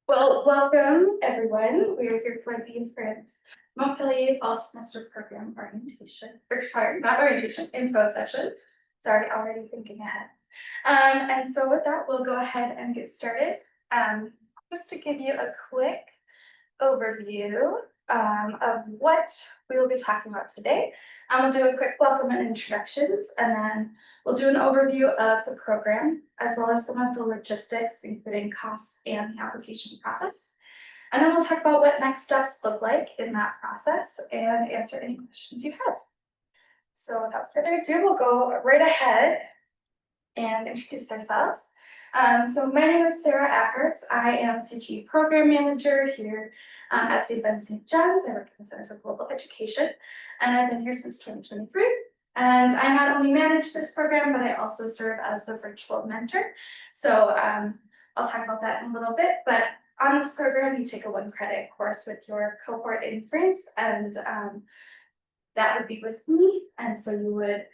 Well, welcome everyone. We are here for the France Montpellier Fall Semester Program orientation, or sorry, not orientation, info session. Sorry, already thinking ahead. And so with that, we'll go ahead and get started. Um, just to give you a quick overview of what we will be talking about today. We'll do a quick welcome and introductions, and then we'll do an overview of the program, as well as some of the logistics, including costs and the application process. And then we'll talk about what next steps look like in that process and answer any questions you have. So without further ado, we'll go right ahead and introduce ourselves. So my name is Sarah Ackerts. I am CGE Program Manager here at St. Ben St. John's. I work in the Center for Global Education, and I've been here since 2023. And I not only manage this program, but I also serve as the virtual mentor. So I'll talk about that in a little bit, but on this program, you take a 1-credit course with your cohort in France, and that would be with me. And so you would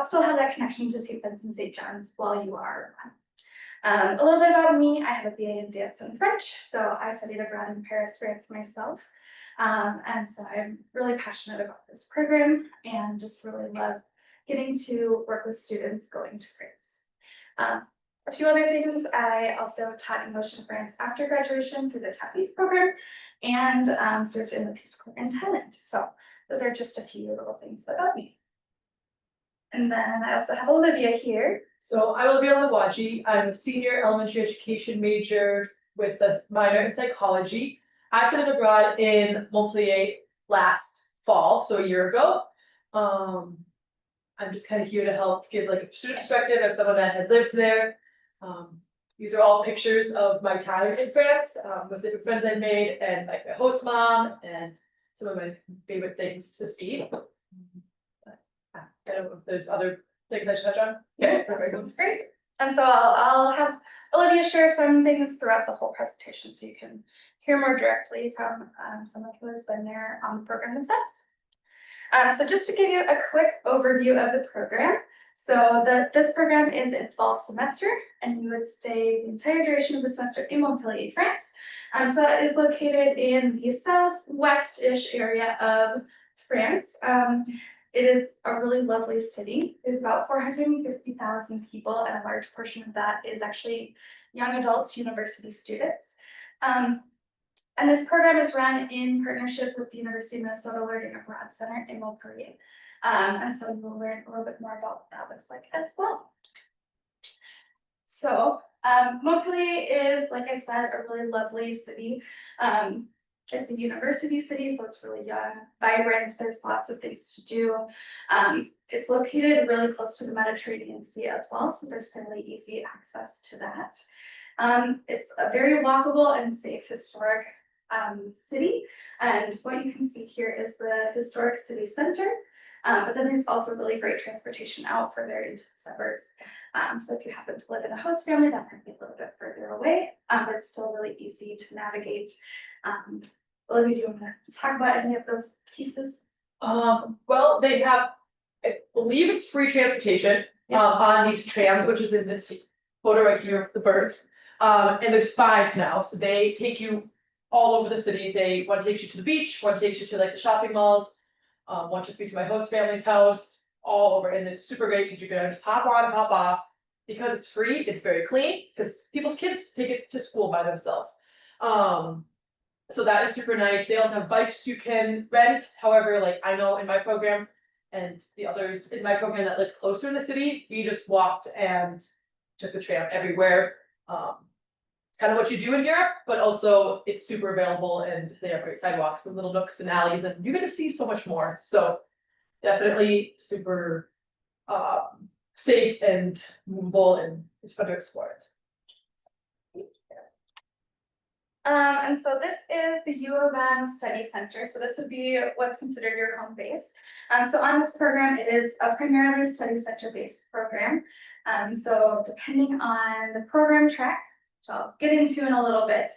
still have that connection to St. Vincent St. John's while you are a little bit about me. I have a BA in dance and French, so I studied abroad in Paris, France myself. And so I'm really passionate about this program and just really love getting to work with students going to France. A few other things, I also taught English in France after graduation through the TAPI program and served in the Peace Corps in Thailand. So those are just a few little things about me. And then I also have Olivia here. So I'm Olivia Lawaji. I'm a senior elementary education major with a minor in psychology. I studied abroad in Montpellier last fall, so a year ago. I'm just kind of here to help give like a student perspective as someone that had lived there. These are all pictures of my time in France with different friends I made and like my host mom and some of my favorite things to see. I don't know if there's other things I should touch on. Okay, that sounds great. And so I'll have Olivia share some things throughout the whole presentation so you can hear more directly from someone who has been there on the program themselves. So just to give you a quick overview of the program. So this program is in fall semester, and you would stay the entire duration of the semester in Montpellier, France. So that is located in the southwest-ish area of France. It is a really lovely city. There's about 450,000 people, and a large portion of that is actually young adults, university students. And this program is run in partnership with the University of Minnesota Learning Abroad Center in Montpellier. And so you'll learn a little bit more about what that looks like as well. So Montpellier is, like I said, a really lovely city. It's a university city, so it's really young, vibrant. There's lots of things to do. It's located really close to the Mediterranean Sea as well, so there's fairly easy access to that. It's a very walkable and safe historic city, and what you can see here is the historic city center. But then there's also really great transportation out further into the suburbs. So if you happen to live in a host family, that might be a little bit further away, but it's still really easy to navigate. Olivia, do you want to talk about any of those pieces? Well, they have, I believe it's free transportation on these trams, which is in this photo right here of the birds. And there's 5 now, so they take you all over the city. One takes you to the beach, one takes you to like the shopping malls. One took me to my host family's house, all over, and it's super great because you can just hop on, hop off. Because it's free, it's very clean, because people's kids take it to school by themselves. So that is super nice. They also have bikes you can rent. However, like I know in my program and the others in my program that lived closer in the city, we just walked and took the tram everywhere. It's kind of what you do in Europe, but also it's super available and they have great sidewalks and little nooks and alleys, and you get to see so much more. So definitely super safe and movable, and it's fun to explore it. And so this is the UofM Study Center. So this would be what's considered your home base. So on this program, it is a primarily study center based program. So depending on the program track, which I'll get into in a little bit,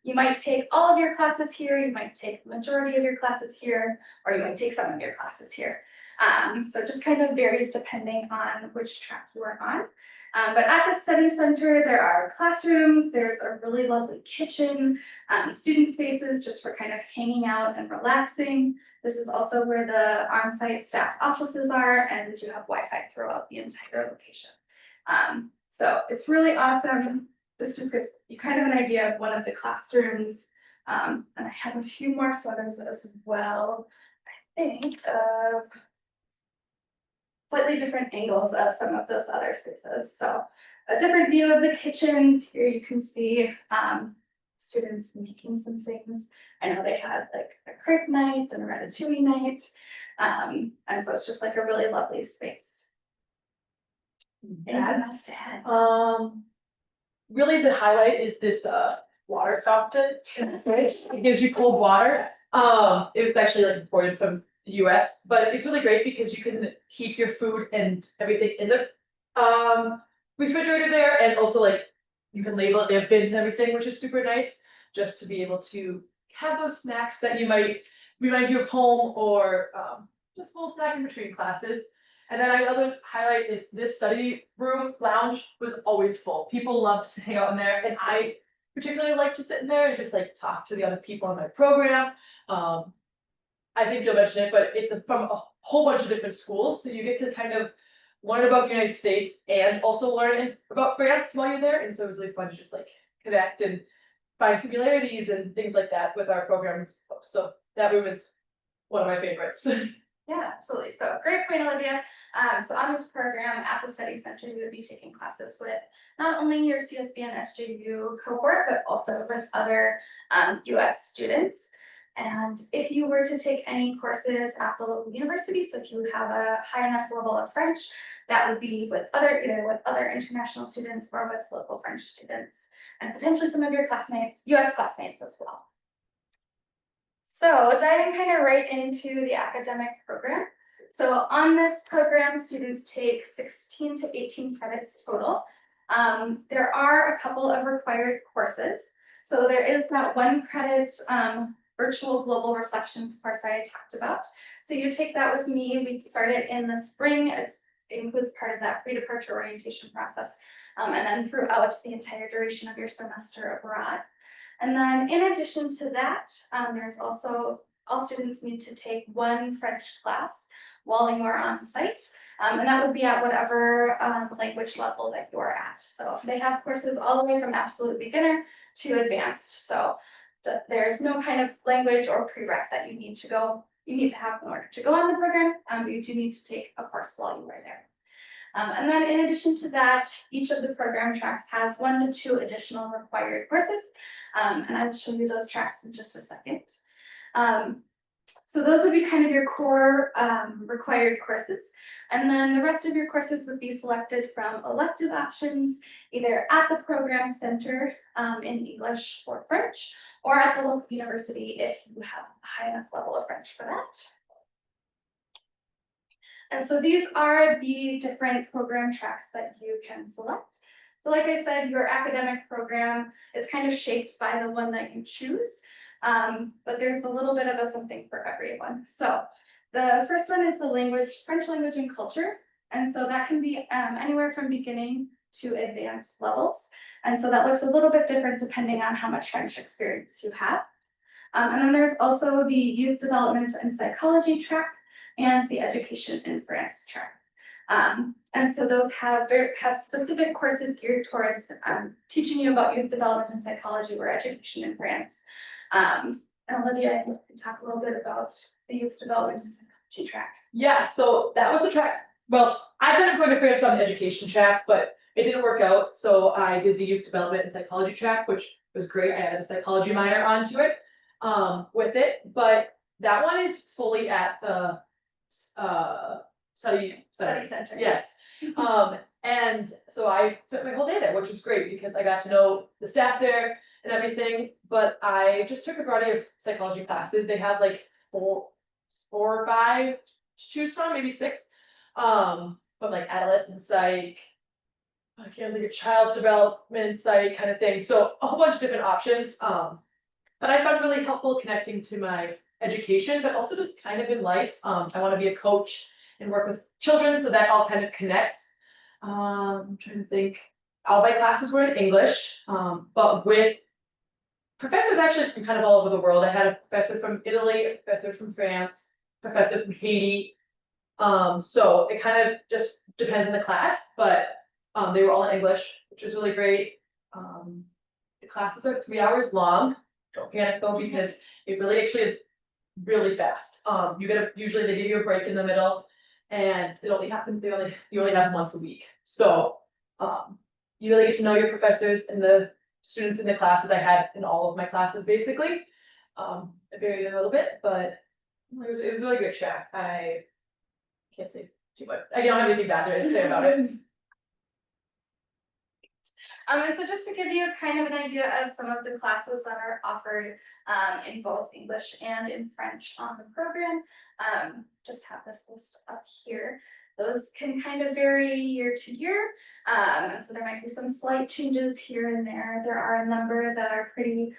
you might take all of your classes here, you might take the majority of your classes here, or you might take some of your classes here. So it just kind of varies depending on which track you are on. But at the study center, there are classrooms, there's a really lovely kitchen, student spaces just for kind of hanging out and relaxing. This is also where the on-site staff offices are, and we do have Wi-Fi throughout the entire location. So it's really awesome. This just gives you kind of an idea of one of the classrooms. And I have a few more photos as well, I think of slightly different angles of some of those other spaces. So a different view of the kitchens. Here you can see students making some things. I know they had like a crepe night and a ratatouille night. And so it's just like a really lovely space. Anything else to add? Really the highlight is this water fountain, right? It gives you cold water. It was actually like imported from the US, but it's really great because you can keep your food and everything in the refrigerator there, and also like you can label it, they have bins and everything, which is super nice, just to be able to have those snacks that you might remind you of home, or just a little snack in between classes. And then another highlight is this study room lounge was always full. People loved to hang out in there, and I particularly like to sit in there and just like talk to the other people on my program. I think you'll mention it, but it's from a whole bunch of different schools, so you get to kind of learn about the United States and also learn about France while you're there. And so it was really fun to just like connect and find similarities and things like that with our programs. So that room is one of my favorites. Yeah, absolutely. So great point, Olivia. So on this program at the study center, you would be taking classes with not only your CSB and SJU cohort, but also with other US students. And if you were to take any courses at the local university, so if you have a high enough level of French, that would be with either with other international students or with local French students, and potentially some of your classmates, US classmates as well. So diving kind of right into the academic program. So on this program, students take 16 to 18 credits total. There are a couple of required courses. So there is that 1 credit virtual global reflections course I talked about. So you take that with me. We started in the spring. It includes part of that pre-departure orientation process, and then throughout the entire duration of your semester abroad. And then in addition to that, there's also, all students need to take 1 French class while you are on site. And that would be at whatever language level that you're at. So they have courses all the way from absolute beginner to advanced. So there's no kind of language or prereq that you need to have in order to go on the program. You do need to take a course while you are there. And then in addition to that, each of the program tracks has 1 to 2 additional required courses. And I will show you those tracks in just a second. So those would be kind of your core required courses. And then the rest of your courses would be selected from elective options, either at the program center in English or French, or at the local university if you have a high enough level of French for that. And so these are the different program tracks that you can select. So like I said, your academic program is kind of shaped by the one that you choose, but there's a little bit of a something for everyone. So the first one is the language, French language and culture. And so that can be anywhere from beginning to advanced levels. And so that looks a little bit different depending on how much French experience you have. And then there's also the youth development and psychology track and the education in France track. And so those have specific courses geared towards teaching you about youth development and psychology or education in France. And Olivia, I think we can talk a little bit about the youth development and psychology track. Yeah, so that was the track. Well, I said I'm going to France on the education track, but it didn't work out. So I did the youth development and psychology track, which was great. I added a psychology minor onto it with it, but that one is fully at the study Center. Yes. And so I spent my whole day there, which was great because I got to know the staff there and everything. But I just took a variety of psychology classes. They had like four or five to choose from, maybe 6. But like adolescent psych, I can't think of child development psych kind of thing. So a whole bunch of different options. But I found really helpful connecting to my education, but also just kind of in life. I want to be a coach and work with children, so that all kind of connects. I'm trying to think, all my classes were in English, but with professors actually from kind of all over the world. I had a professor from Italy, a professor from France, professor from Haiti. So it kind of just depends on the class, but they were all in English, which was really great. The classes are 3 hours long. Don't panic though, because it really actually is really fast. Usually they give you a break in the middle, and it only happens, you only have them once a week. So you really get to know your professors and the students in the classes. I had in all of my classes basically. I varied it a little bit, but it was a really good track. I can't say too much. I don't have anything bad to say about it. And so just to give you kind of an idea of some of the classes that are offered in both English and in French on the program, just have this list up here. Those can kind of vary year to year, and so there might be some slight changes here and there. There are a number that are pretty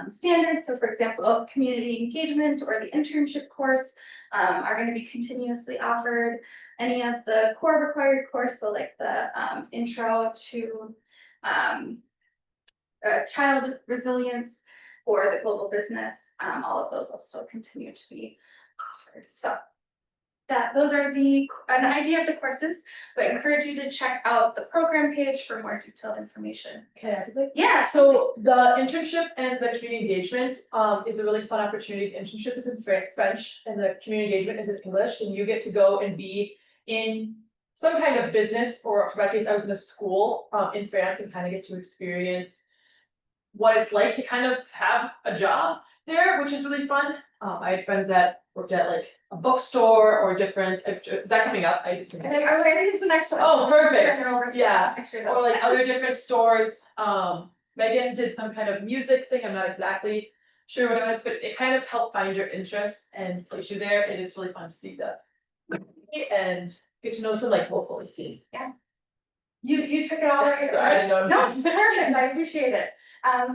standard. So for example, community engagement or the internship course are going to be continuously offered. Any of the core required course, so like the intro to child resilience or the global business, all of those will still continue to be offered. So those are an idea of the courses, but I encourage you to check out the program page for more detailed information. Can I add something? Yeah, So the internship and the community engagement is a really fun opportunity. The internship is in French and the community engagement is in English, and you get to go and be in some kind of business, or for my case, I was in a school in France and kind of get to experience what it's like to kind of have a job there, which is really fun. I had friends that worked at like a bookstore or different, is that coming up? I think it's the next one. Oh, perfect. Yeah. Or like other different stores. Megan did some kind of music thing. I'm not exactly sure what it was, but it kind of helped find your interests and place you there. It is really fun to see the and get to know some like local scene. Yeah. You took it all right. So I didn't know. No, it's perfect. I appreciate it.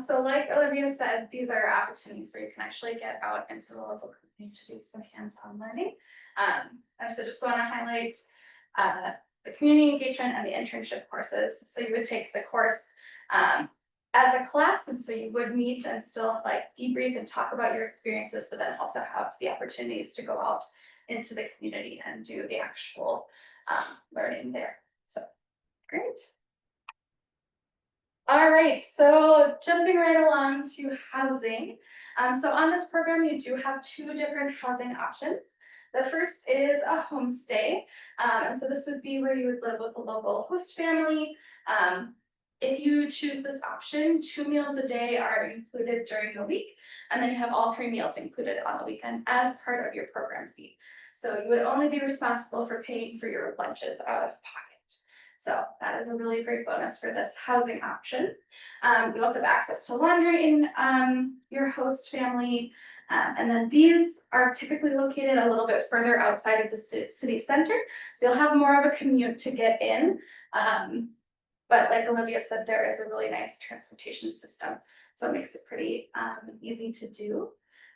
So like Olivia said, these are opportunities where you can actually get out into the local community to do some hands-on learning. And so just want to highlight the community engagement and the internship courses. So you would take the course as a class, and so you would meet and still like debrief and talk about your experiences, but then also have the opportunities to go out into the community and do the actual learning there. So great. All right, so jumping right along to housing. So on this program, you do have two different housing options. The first is a homestay. And so this would be where you would live with a local host family. If you choose this option, 2 meals a day are included during the week, and then you have all 3 meals included on the weekend as part of your program fee. So you would only be responsible for paying for your lunches out of pocket. So that is a really great bonus for this housing option. You also have access to laundry in your host family. And then these are typically located a little bit further outside of the city center. So you'll have more of a commute to get in. But like Olivia said, there is a really nice transportation system. So it makes it pretty easy to do.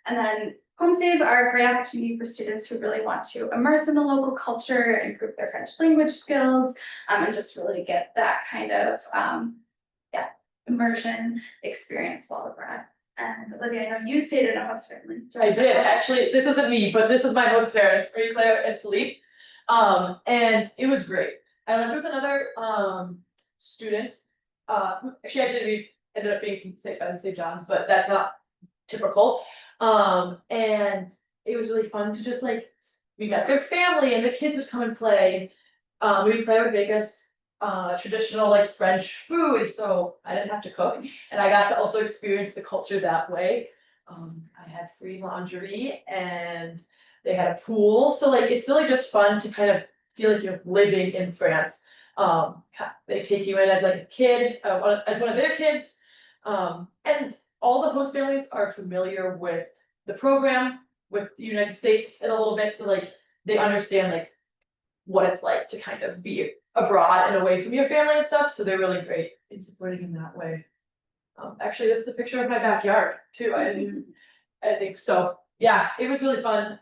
And then homestays are a great opportunity for students who really want to immerse in the local culture, improve their French language skills, and just really get that kind of immersion experience while abroad. And Olivia, I know you stayed in a host family. I did, actually. This isn't me, but this is my host parents, Marie Claire and Philippe. And it was great. I lived with another student. She actually ended up being from St. John's, but that's not typical. And it was really fun to just like, we met their family and the kids would come and play. Marie Claire would make us traditional like French food, so I didn't have to cook, and I got to also experience the culture that way. I had free lingerie and they had a pool, so like it's really just fun to kind of feel like you're living in France. They take you in as like a kid, as one of their kids, and all the host families are familiar with the program, with the United States in a little bit, so like they understand like what it's like to kind of be abroad and away from your family and stuff, so they're really great in supporting in that way. Actually, this is a picture of my backyard too. I think so. Yeah, it was really fun.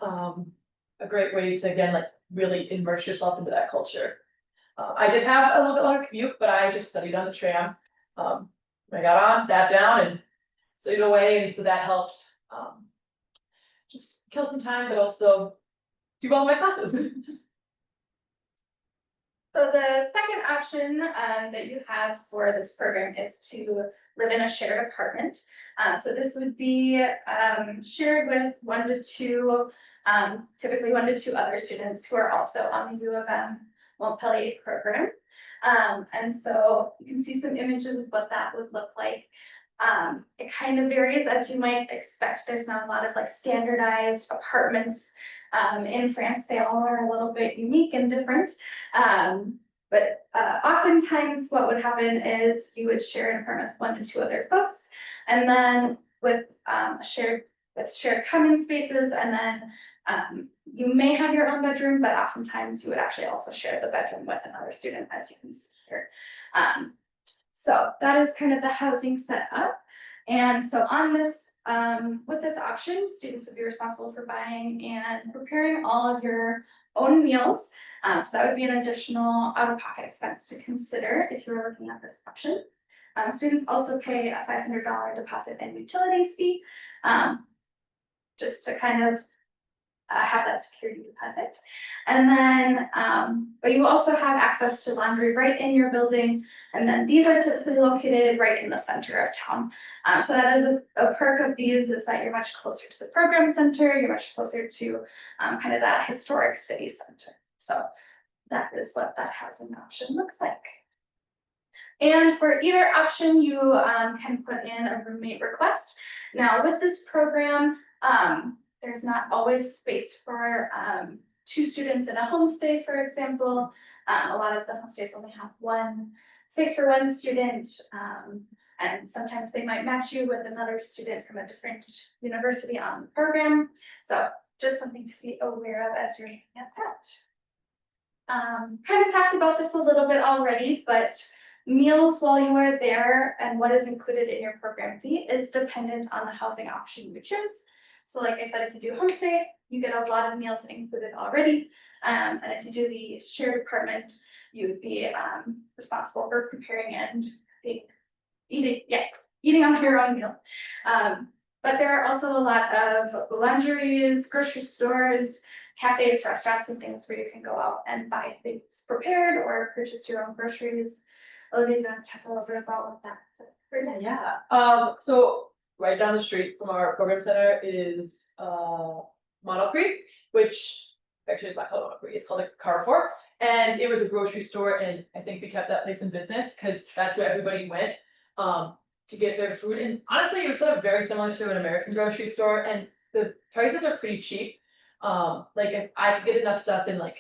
A great way to again like really immerse yourself into that culture. I did have a little bit longer commute, but I just studied on the tram. I got on, sat down and studied away, and so that helped, just kill some time, but also do well in my classes. So the second option that you have for this program is to live in a shared apartment. So this would be shared with 1 to 2, typically 1 to 2 other students who are also on the UofM Montpellier program. And so you can see some images of what that would look like. It kind of varies, as you might expect. There's not a lot of like standardized apartments. In France, they all are a little bit unique and different. But oftentimes what would happen is you would share an apartment with 1 to 2 other folks, and then with shared common spaces, and then you may have your own bedroom, but oftentimes you would actually also share the bedroom with another student, as you can see here. So that is kind of the housing setup. And so on this, with this option, students would be responsible for buying and preparing all of your own meals. So that would be an additional out-of-pocket expense to consider if you were looking at this option. Students also pay a $500 deposit and utilities fee, just to kind of have that security deposit. And then, but you also have access to laundry right in your building. And then these are typically located right in the center of town. So that is a perk of these, is that you're much closer to the program center, you're much closer to kind of that historic city center. So that is what that housing option looks like. And for either option, you can put in a roommate request. Now with this program, there's not always space for 2 students in a homestay, for example. A lot of the homestays only have 1 space for 1 student, and sometimes they might match you with another student from a different university on the program. So just something to be aware of as you're looking at that. Kind of talked about this a little bit already, but meals while you are there and what is included in your program fee is dependent on the housing option you choose. So like I said, if you do homestay, you get a lot of meals included already. And if you do the shared apartment, you would be responsible for preparing and eating on your own meal. But there are also a lot of boulangeries, grocery stores, cafes, restaurants, and things where you can go out and buy things prepared or purchase your own groceries. Olivia, you want to chat a little bit about what that's for? Yeah. So right down the street from our program center is Montpellier, which actually it's not called Montpellier, it's called a Carrefour. And it was a grocery store, and I think we kept that place in business because that's where everybody went to get their food. And honestly, it was sort of very similar to an American grocery store, and the prices are pretty cheap. Like if I could get enough stuff in like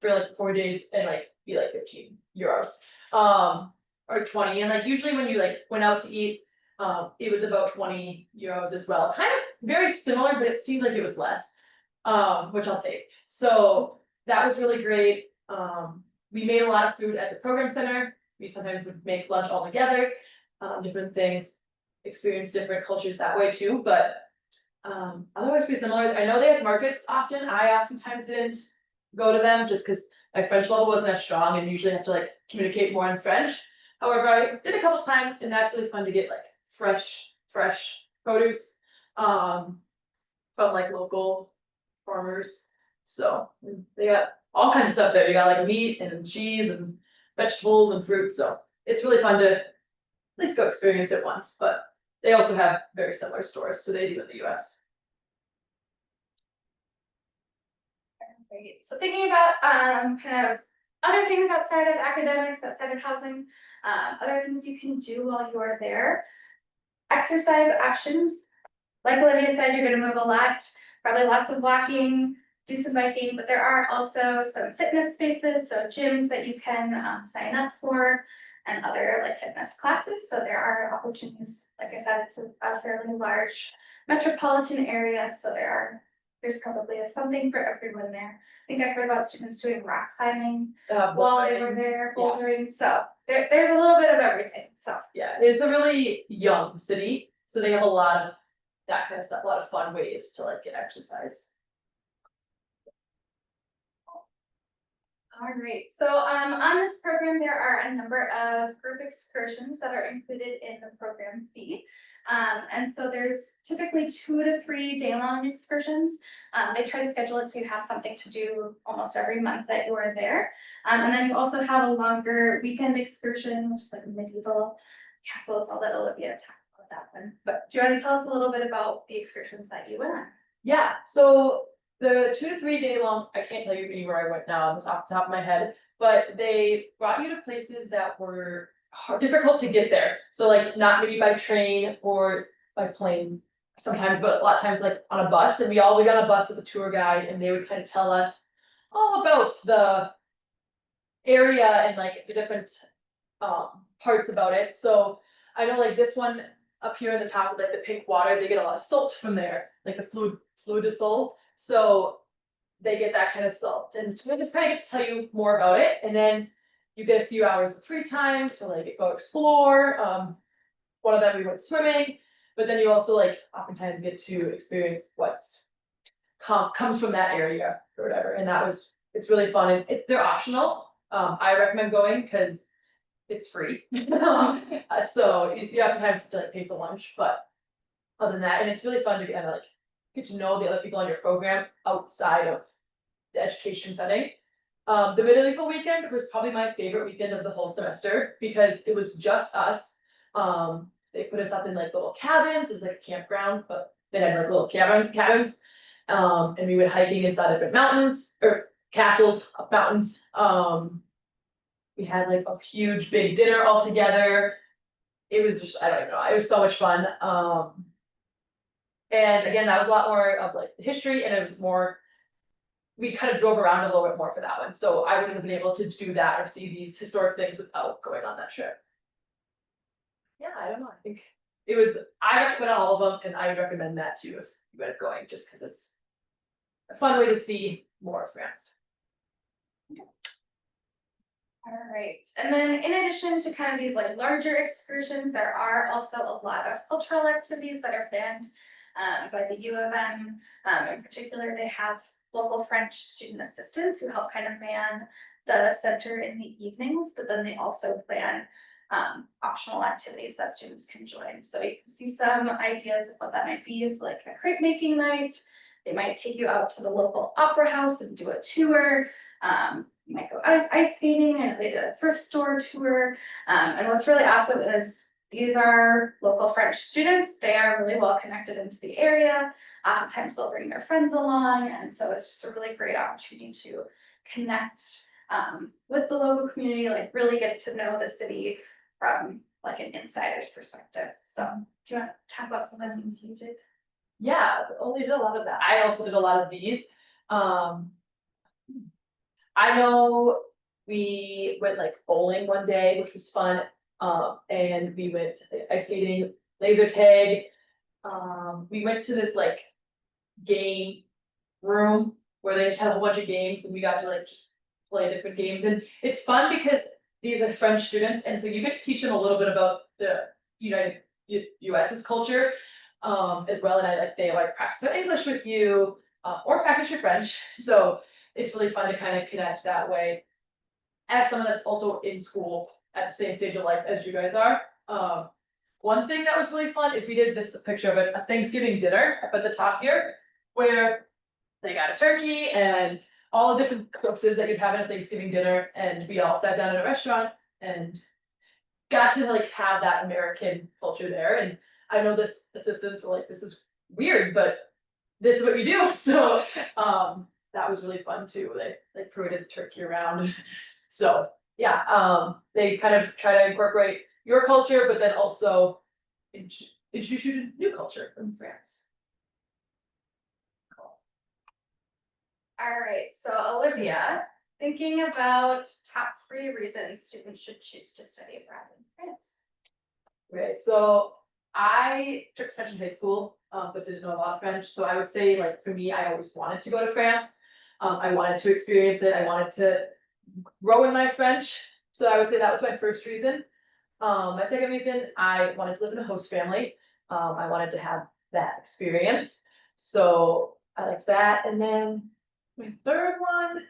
for like 4 days and like be like 15 euros. Or 20, and like usually when you like went out to eat, it was about 20 euros as well. Kind of very similar, but it seemed like it was less, which I'll take. So that was really great. We made a lot of food at the program center. We sometimes would make lunch all together, different things, experience different cultures that way too, but otherwise pretty similar. I know they have markets often. I oftentimes didn't go to them just because my French level wasn't as strong and usually have to like communicate more in French. However, I did a couple times, and that's really fun to get like fresh produce from like local farmers. So they got all kinds of stuff there. You got like meat and cheese and vegetables and fruit. So it's really fun to at least go experience it once. But they also have very similar stores to they do in the US. Great. So thinking about kind of other things outside of academics, outside of housing, other things you can do while you are there. Exercise options. Like Olivia said, you're going to move a lot, probably lots of walking, do some biking, but there are also some fitness spaces, so gyms that you can sign up for, and other like fitness classes. So there are opportunities. Like I said, it's a fairly large metropolitan area, so there's probably something for everyone there. I think I've heard about students doing rock climbing while they were there, bouldering. So there's a little bit of everything. So yeah, it's a really young city, so they have a lot of that kind of stuff, a lot of fun ways to like get exercise. All right, so on this program, there are a number of group excursions that are included in the program fee. And so there's typically 2 to 3 day-long excursions. They try to schedule it so you have something to do almost every month that you are there. And then you also have a longer weekend excursion, which is like a medieval castles. I'll let Olivia talk about that one. But do you want to tell us a little bit about the excursions that you went on? Yeah, so the 2 to 3 day long, I can't tell you anywhere I went now off the top of my head, but they brought you to places that were difficult to get there. So like not maybe by train or by plane sometimes, but a lot of times like on a bus, and we got on a bus with a tour guide, and they would kind of tell us all about the area and like the different parts about it. So I know like this one up here in the top with like the pink water, they get a lot of salt from there, like the fluid de salt. So they get that kind of salt, and so I just kind of get to tell you more about it, and then you get a few hours of free time to like go explore. One of them we went swimming, but then you also like oftentimes get to experience what's comes from that area or whatever, and it's really fun, and they're optional. I recommend going because it's free. So you oftentimes have to like pay for lunch, but other than that, and it's really fun to kind of like get to know the other people on your program outside of the education setting. The medieval weekend was probably my favorite weekend of the whole semester because it was just us. They put us up in like little cabins. It was like a campground, but they had like little cabins. And we went hiking inside different mountains or castles up mountains. We had like a huge big dinner all together. It was just, I don't even know, it was so much fun. And again, that was a lot more of like the history, and it was more, we kind of drove around a little bit more for that one. So I wouldn't have been able to do that or see these historic things without going on that trip. Yeah, I don't know. I think I recommend all of them, and I would recommend that too if you end up going, just because it's a fun way to see more of France. All right, and then in addition to kind of these like larger excursions, there are also a lot of cultural activities that are planned by the UofM. In particular, they have local French student assistants who help kind of man the center in the evenings, but then they also plan optional activities that students can join. So you can see some ideas of what that might be is like a crepe making night. They might take you out to the local opera house and do a tour. You might go ice skating, and they did a thrift store tour. And what's really awesome is these are local French students. They are really well connected into the area. Oftentimes they'll bring their friends along, and so it's just a really great opportunity to connect with the local community, like really get to know the city from like an insider's perspective. So do you want to talk about some of the things you did? Yeah, only did a lot of that. I also did a lot of these. I know we went like bowling one day, which was fun. And we went ice skating, laser tag. We went to this like game room where they just have a bunch of games, and we got to like just play different games. And it's fun because these are French students, and so you get to teach them a little bit about the US's culture as well. And they practice their English with you or practice your French. So it's really fun to kind of connect that way as someone that's also in school at the same stage of life as you guys are. One thing that was really fun is we did this picture of a Thanksgiving dinner up at the top here, where they got a turkey and all the different courses that you'd have at a Thanksgiving dinner, and we all sat down at a restaurant and got to like have that American culture there. And I know this assistants were like, this is weird, but this is what you do. So that was really fun too. They paraded the turkey around. So yeah, they kind of try to incorporate your culture, but then also introduce you to new culture from France. Cool. All right, so Olivia, thinking about top 3 reasons students should choose to study abroad in France. Okay, so I took French in high school, but didn't know a lot of French. So I would say, like, for me, I always wanted to go to France. I wanted to experience it. I wanted to grow in my French. So I would say that was my first reason. My second reason, I wanted to live in a host family. I wanted to have that experience. So I liked that. And then my third one,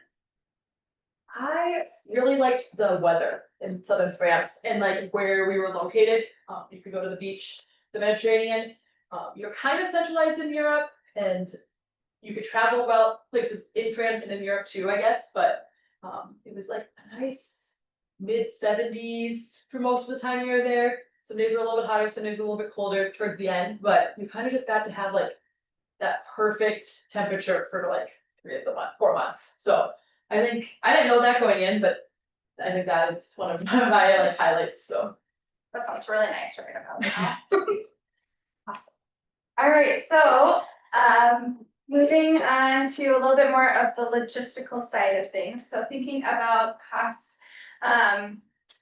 I really liked the weather in southern France and like where we were located. You could go to the beach, the Mediterranean. You're kind of centralized in Europe and you could travel well places in France and in Europe too, I guess, but it was like a nice mid-70s for most of the time you were there. Some days were a little bit hotter, some days were a little bit colder towards the end, but you kind of just got to have like that perfect temperature for like 4 months. So I think I didn't know that going in, but I think that is one of my like highlights. So That sounds really nice right about now. Awesome. All right, so moving on to a little bit more of the logistical side of things. So thinking about costs,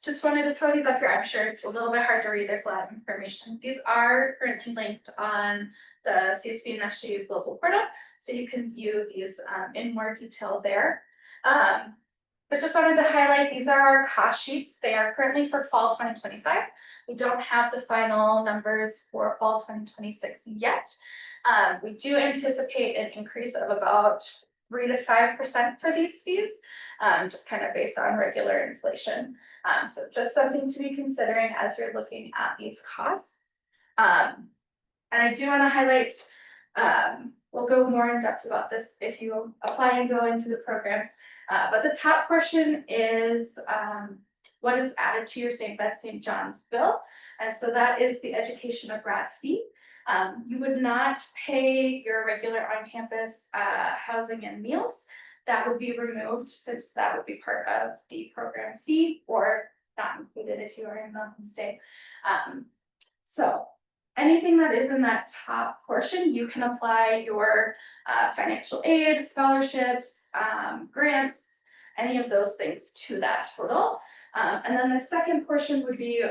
just wanted to throw these up here. I'm sure it's a little bit hard to read. There's a lot of information. These are currently linked on the CSB and SJU Global Portal, so you can view these in more detail there. But just wanted to highlight, these are our cost sheets. They are currently for fall 2025. We don't have the final numbers for fall 2026 yet. We do anticipate an increase of about 3 to 5% for these fees, just kind of based on regular inflation. So just something to be considering as you're looking at these costs. And I do want to highlight, we'll go more in depth about this if you apply and go into the program. But the top portion is what is added to your St. Beth St. John's bill. And so that is the education of grad fee. You would not pay your regular on-campus housing and meals. That would be removed since that would be part of the program fee or not included if you are in the homestay. So anything that is in that top portion, you can apply your financial aid, scholarships, grants, any of those things to that total. And then the second portion would be,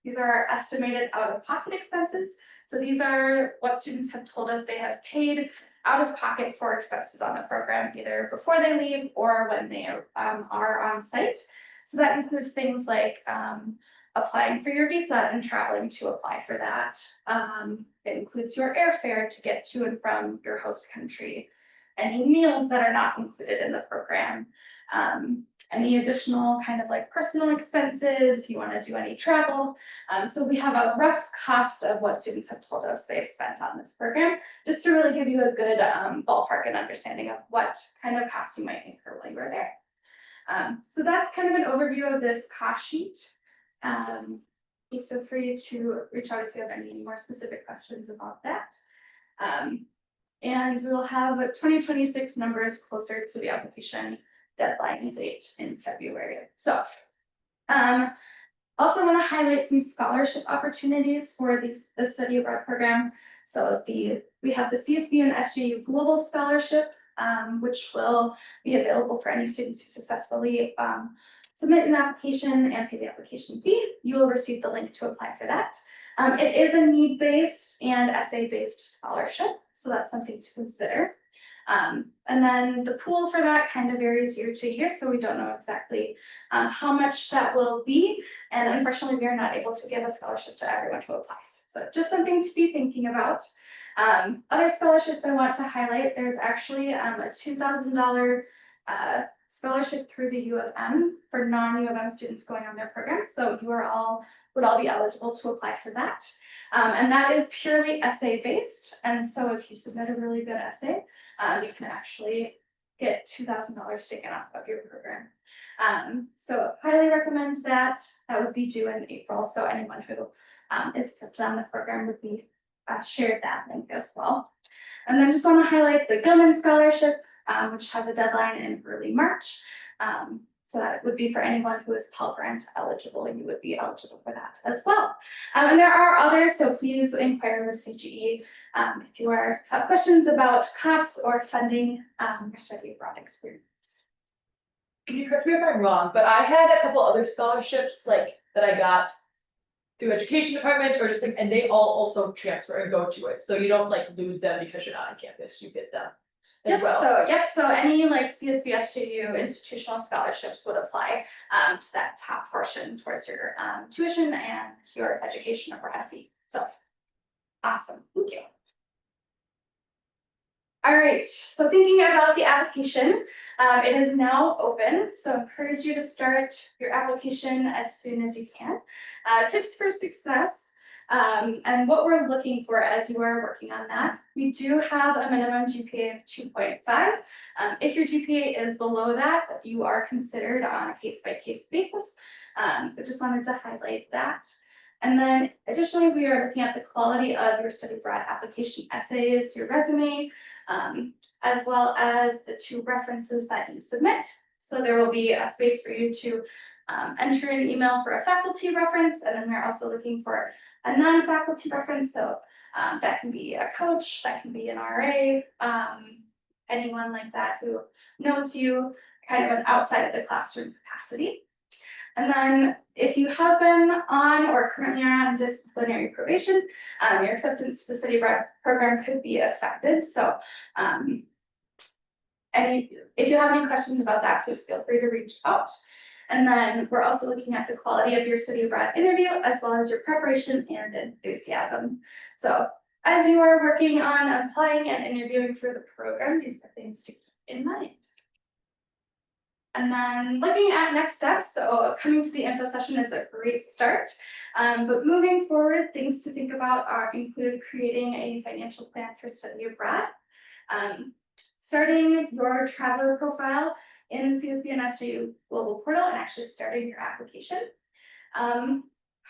these are our estimated out-of-pocket expenses. So these are what students have told us they have paid out of pocket for expenses on the program, either before they leave or when they are on site. So that includes things like applying for your visa and traveling to apply for that. It includes your airfare to get to and from your host country, any meals that are not included in the program, any additional kind of like personal expenses if you want to do any travel. So we have a rough cost of what students have told us they've spent on this program, just to really give you a good ballpark and understanding of what kind of cost you might incur while you are there. So that's kind of an overview of this cost sheet. Please feel free to reach out if you have any more specific questions about that. And we'll have 2026 numbers closer to the application deadline date in February. So also want to highlight some scholarship opportunities for the study abroad program. So we have the CSB and SJU Global Scholarship, which will be available for any students who successfully submit an application and pay the application fee. You will receive the link to apply for that. It is a need-based and essay-based scholarship, so that's something to consider. And then the pool for that kind of varies year to year, so we don't know exactly how much that will be. And unfortunately, we are not able to give a scholarship to everyone who applies. So just something to be thinking about. Other scholarships I want to highlight, there's actually a $2,000 scholarship through the UofM for non-UofM students going on their programs. So you would all be eligible to apply for that. And that is purely essay based. And so if you submit a really good essay, you can actually get $2,000 taken off of your program. So highly recommend that. That would be due in April. So anyone who is accepted on the program would be shared that link as well. And then just want to highlight the Gilman Scholarship, which has a deadline in early March. So that would be for anyone who is Pell Grant eligible, and you would be eligible for that as well. And there are others, so please inquire with CGE if you have questions about costs or funding your study abroad experience. Can you correct me if I'm wrong, but I had a couple other scholarships like that I got through education department or just like, and they all also transfer and go to it. So you don't like lose them because you're not on campus, you get them as well. So any like CSB SJU institutional scholarships would apply to that top portion towards your tuition and your education abroad fee. So awesome, thank you. All right, so thinking about the application, it is now open, so encourage you to start your application as soon as you can. Tips for success, and what we're looking for as you are working on that. We do have a minimum GPA of 2.5. If your GPA is below that, you are considered on a case-by-case basis. I just wanted to highlight that. And then additionally, we are looking at the quality of your study abroad application essays, your resume, as well as the 2 references that you submit. So there will be a space for you to enter an email for a faculty reference, and then we're also looking for a non-faculty reference. So that can be a coach, that can be an RA, anyone like that who knows you kind of an outside of the classroom capacity. And then if you have been on or currently are on disciplinary probation, your acceptance to the study abroad program could be affected. So if you have any questions about that, please feel free to reach out. And then we're also looking at the quality of your study abroad interview, as well as your preparation and enthusiasm. So as you are working on applying and interviewing for the program, these are things to keep in mind. And then looking at next steps, so coming to the info session is a great start. But moving forward, things to think about include creating a financial plan for study abroad, starting your traveler profile in the CSB and SJU Global Portal, and actually starting your application.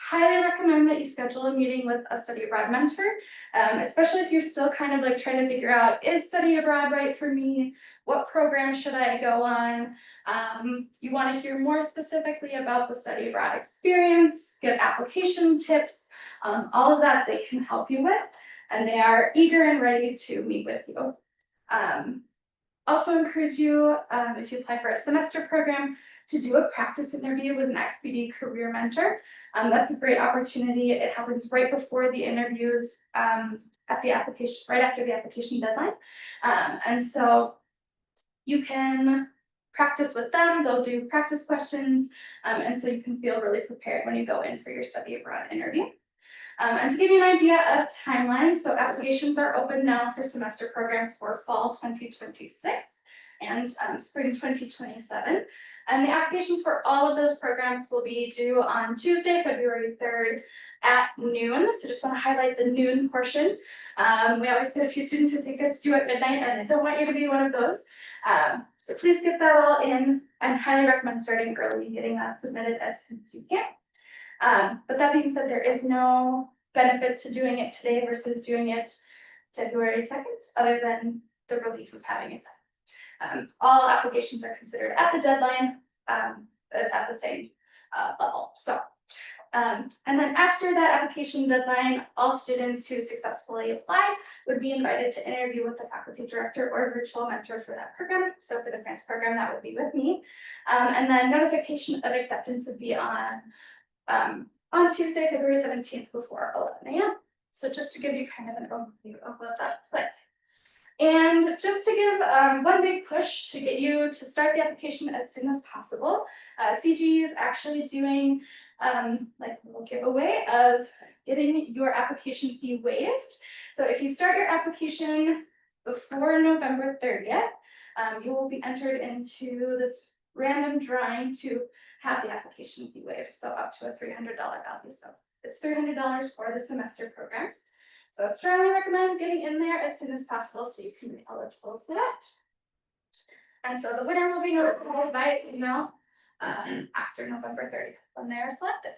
Highly recommend that you schedule a meeting with a study abroad mentor, especially if you're still kind of like trying to figure out, is study abroad right for me? What program should I go on? You want to hear more specifically about the study abroad experience, get application tips, all of that they can help you with, and they are eager and ready to meet with you. Also encourage you, if you apply for a semester program, to do a practice interview with an XBD career mentor. That's a great opportunity. It happens right before the interviews at the application, right after the application deadline. And so you can practice with them. They'll do practice questions. And so you can feel really prepared when you go in for your study abroad interview. And to give you an idea of timeline, so applications are open now for semester programs for fall 2026 and spring 2027. And the applications for all of those programs will be due on Tuesday, February 3rd at noon. So just want to highlight the noon portion. We always get a few students who think it's due at midnight, and I don't want you to be one of those. So please get that all in. I highly recommend starting early and getting that submitted as soon as you can. But that being said, there is no benefit to doing it today versus doing it February 2nd, other than the relief of having it done. All applications are considered at the deadline at the same level. So, and then after that application deadline, all students who successfully apply would be invited to interview with the faculty director or virtual mentor for that program. So for the France program, that would be with me. And then notification of acceptance would be on Tuesday, February 17th before 11 a.m. So just to give you kind of an overview of what that looks like. And just to give one big push to get you to start the application as soon as possible, CGU is actually doing like a little giveaway of getting your application fee waived. So if you start your application before November 30th, you will be entered into this random drawing to have the application fee waived, so up to a $300 value. So it's $300 for the semester programs. So I strongly recommend getting in there as soon as possible so you can be eligible for that. And so the winner will be notified by email after November 30th when they are selected.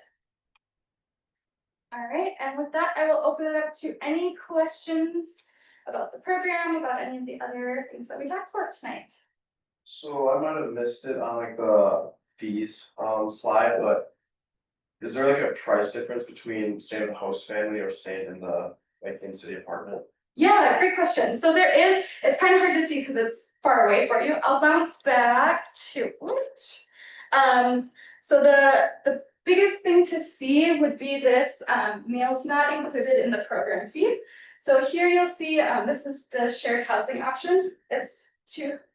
All right, and with that, I will open it up to any questions about the program, about any of the other things that we talked about tonight. So I might have missed it on like the fees slide, but is there like a price difference between staying with the host family or staying in the like in-city apartment? Yeah, great question. So there is, it's kind of hard to see because it's far away for you. I'll bounce back to it. So the biggest thing to see would be this meals not included in the program fee. So here you'll see this is the shared housing option. It's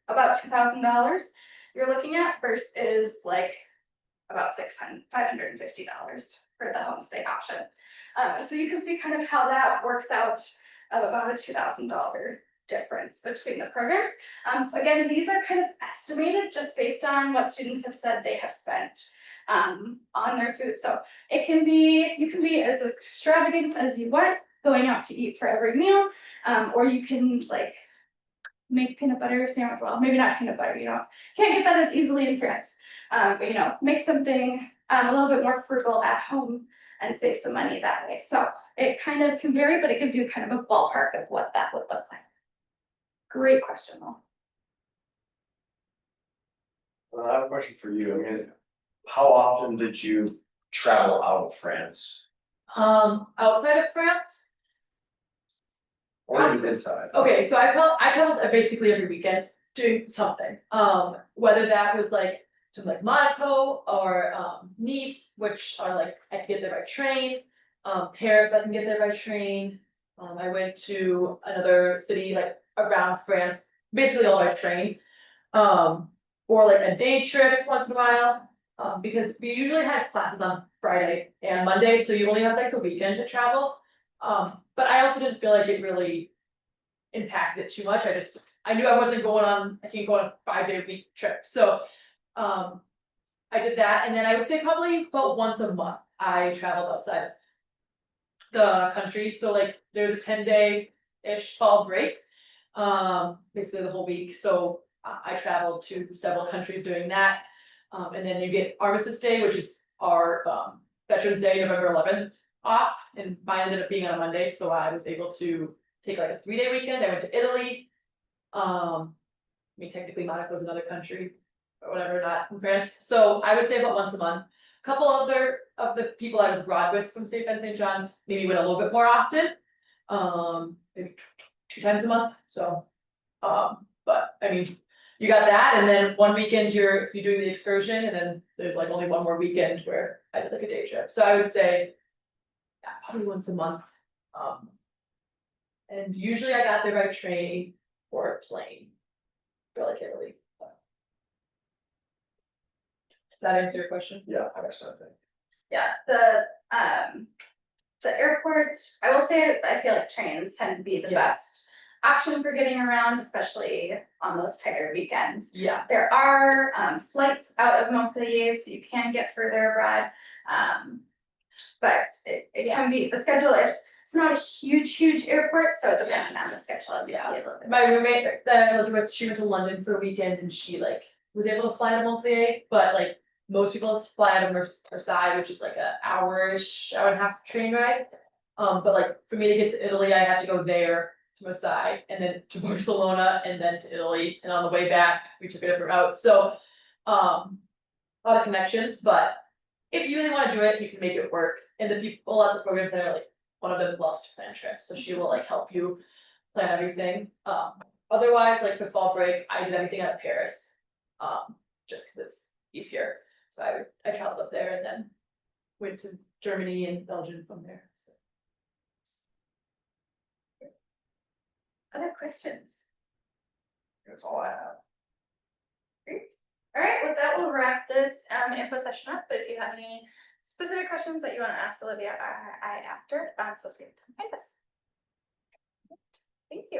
about $2,000 you're looking at versus like about $550 for the homestay option. So you can see kind of how that works out of about a $2,000 difference between the programs. Again, these are kind of estimated just based on what students have said they have spent on their food. So you can be as extravagant as you want, going out to eat for every meal, or you can like make peanut butter sandwich. Well, maybe not peanut butter, can't get that as easily in France. But make something a little bit more frugal at home and save some money that way. So it kind of can vary, but it gives you kind of a ballpark of what that would look like. Great question, though. I have a question for you. I mean, how often did you travel out of France? Outside of France. Or even inside? Okay, so I traveled basically every weekend doing something. Whether that was like to like Monaco or Nice, which are like I can get there by train. Paris, I can get there by train. I went to another city like around France, basically all by train. Or like a day trip once in a while. Because we usually had classes on Friday and Monday, so you only have like the weekend to travel. But I also didn't feel like it really impacted it too much. I knew I wasn't I can't go on a 5-day-a-week trip, so. I did that, and then I would say probably about once a month I traveled outside of the country. So like there's a 10-day-ish fall break, basically the whole week. So I traveled to several countries doing that. And then you get Armistice Day, which is our Veterans Day, November 11th off, and mine ended up being on a Monday, so I was able to take like a 3-day weekend. I went to Italy. I mean, technically Monaco is another country, or whatever, not in France. So I would say about once a month. A couple other of the people I was abroad with from St. Ben St. John's maybe went a little bit more often. Maybe 2 times a month. So, but I mean, you got that, and then one weekend you're doing the excursion, and then there's like only one more weekend where I did like a day trip. So I would say, yeah, probably once a month. And usually I got there by train or plane for like Italy. Does that answer your question? Yeah, I guess something. Yeah, the airport, I will say, I feel like trains tend to be the Yeah. best option for getting around, especially on those tighter weekends. Yeah. There are flights out of Montpellier, so you can get further abroad. But it can be, the schedule is, it's not a huge airport, so depending on the schedule, it can be a little bit. My roommate that I lived with, she went to London for a weekend, and she like was able to fly to Montpellier, but like most people fly out of Marseille, which is like an hour-ish, hour and a half train ride. But like for me to get to Italy, I had to go there to Marseille, and then to Barcelona, and then to Italy, and on the way back, we took a different route. So, a lot of connections, but if you really want to do it, you can make it work. And the people at the program center, like one of them loves to plan trips, so she will like help you plan everything. Otherwise, like for fall break, I did everything out of Paris, just because it's easier. So I traveled up there and then went to Germany and Belgium from there. So. Other questions? That's all I have. Great. All right, with that, we'll wrap this info session up, but if you have any specific questions that you want to ask Olivia or I after, feel free to find us. Thank you.